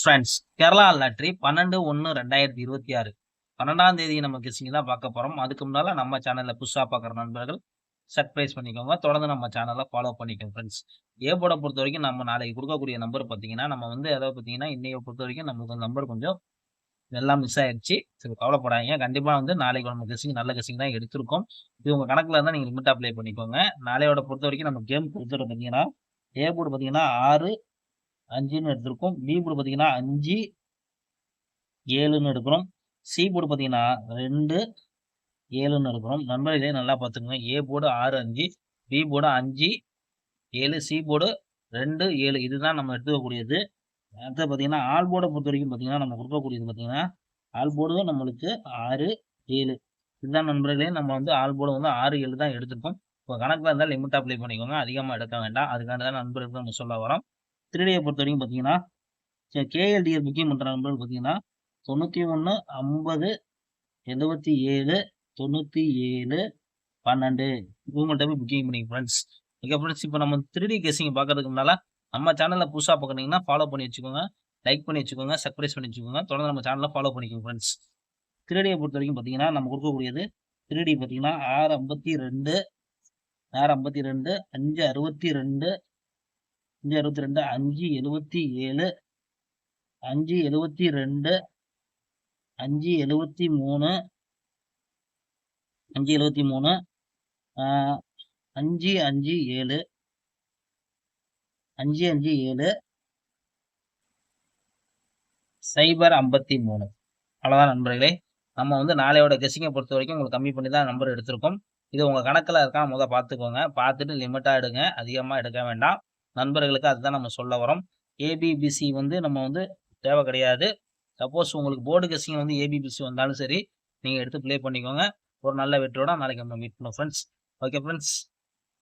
Friends, Kerala lottery 12/1/2026 12ஆம் தேதி நம்ம கெஸ்ஸிங் தான் பார்க்க போறோம். அதுக்கு முன்னால நம்ம சேனல்ல புதுசா பார்க்குற நண்பர்கள் சப்ஸ்கிரைப் பண்ணிக்கோங்க. தொடர்ந்து நம்ம சேனலை ஃபாலோ பண்ணிக்கோங்க ஃப்ரெண்ட்ஸ். ஏ போர்ட பொறுத்தவரைக்கும் நம்ம நாளைக்கு குடுக்கக்கூடிய நம்பர் பார்த்தீங்கன்னா, நம்ம வந்து அதாவது பார்த்தீங்கன்னா, இன்னைய பொறுத்தவரைக்கும் நமக்கு நம்பர் கொஞ்சம் எல்லாம் மிஸ் ஆயிருச்சு. சரி கவலைப்படாதீங்க. கண்டிப்பா வந்து நாளைக்கு நம்ம கெஸ்ஸிங் நல்ல கெஸ்ஸிங் தான் எடுத்திருக்கோம். இது உங்க கணக்குல இருந்தா நீங்க லிமிட்டா ப்ளே பண்ணிக்கோங்க. நாளையோட பொறுத்தவரைக்கும் நம்ம கேம் பொறுத்தவரை பார்த்தீங்கன்னா, ஏ போர்டு பார்த்தீங்கன்னா 6, 5ன்னு எடுத்திருக்கோம். பி போர்டு பார்த்தீங்கன்னா 5, 7ன்னு எடுக்கிறோம். சி போர்டு பார்த்தீங்கன்னா 2, 7ன்னு எடுக்கிறோம். நண்பர்களே நல்லா பார்த்துக்கோங்க. A board 6, 5, B board 5, 7, C board 2, 7 இதுதான் நம்ம எடுத்துக்கக்கூடியது. அடுத்து பார்த்தீங்கன்னா, ஆல் போர்ட பொறுத்தவரைக்கும் பார்த்தீங்கன்னா, நம்ம குடுக்கக்கூடியது பார்த்தீங்கன்னா, ஆல் போர்டு நம்மளுக்கு 6, 7 இதுதான் நண்பர்களே நம்ம வந்து ஆல் போர்டு வந்து 6, 7 தான் எடுத்திருக்கோம். இப்போ கணக்குல இருந்தா லிமிட்டா ப்ளே பண்ணிக்கோங்க. அதிகமா எடுக்க வேண்டாம். அதுக்காண்டி தான் நண்பர்களுக்கு நம்ம சொல்ல வரோம். 3Dய பொறுத்தவரைக்கும் பார்த்தீங்கன்னா, கேஎல்டிஎல் புக்கிங் பண்ற நண்பர்கள் பார்த்தீங்கன்னா 91, 50, 77, 97, 12 இவங்கள்ட்ட போய் புக்கிங் பண்ணிங்க ஃப்ரெண்ட்ஸ். ஓகே ஃப்ரெண்ட்ஸ், இப்போ நம்ம 3D கெஸ்ஸிங் பார்க்கறதுக்கு முன்னால நம்ம சேனல்ல புதுசா பார்க்குறீங்கன்னா ஃபாலோ பண்ணி வச்சுக்கோங்க. லைக் பண்ணி வச்சுக்கோங்க. சப்ஸ்கிரைப் பண்ணி வச்சுக்கோங்க. தொடர்ந்து நம்ம சேனலை ஃபாலோ பண்ணிக்கோங்க ஃப்ரெண்ட்ஸ். 3Dய பொறுத்தவரைக்கும் பார்த்தீங்கன்னா, நம்ம கொடுக்கக்கூடியது 3D பார்த்தீங்கன்னா 652, 652, 562, 562, 577, 572, 573, 573, 557, 557, 053 அவ்வளோதான் நண்பர்களே. நம்ம வந்து நாளையோட கெஸ்ஸிங்கை பொறுத்த வரைக்கும் உங்களுக்கு கம்மி பண்ணி தான் நம்பர் எடுத்திருக்கோம். இது உங்க கணக்குல இருக்கான்னு மொத பார்த்துக்கோங்க. பார்த்துட்டு லிமிட்டா எடுங்க. அதிகமா எடுக்க வேண்டாம். நண்பர்களுக்கு அதுதான் நம்ம சொல்ல வரோம். ஏபிபிசி வந்து நம்ம வந்து தேவை கிடையாது. சப்போஸ் உங்களுக்கு போர்டு கெஸ்ஸிங் வந்து ஏபிபிசி வந்தாலும் சரி, நீங்க எடுத்து ப்ளே பண்ணிக்கோங்க. ஒரு நல்ல வெற்றியோட நாளைக்கு நம்ம மீட் பண்ணுவோம் ஃப்ரெண்ட்ஸ். Okay friends.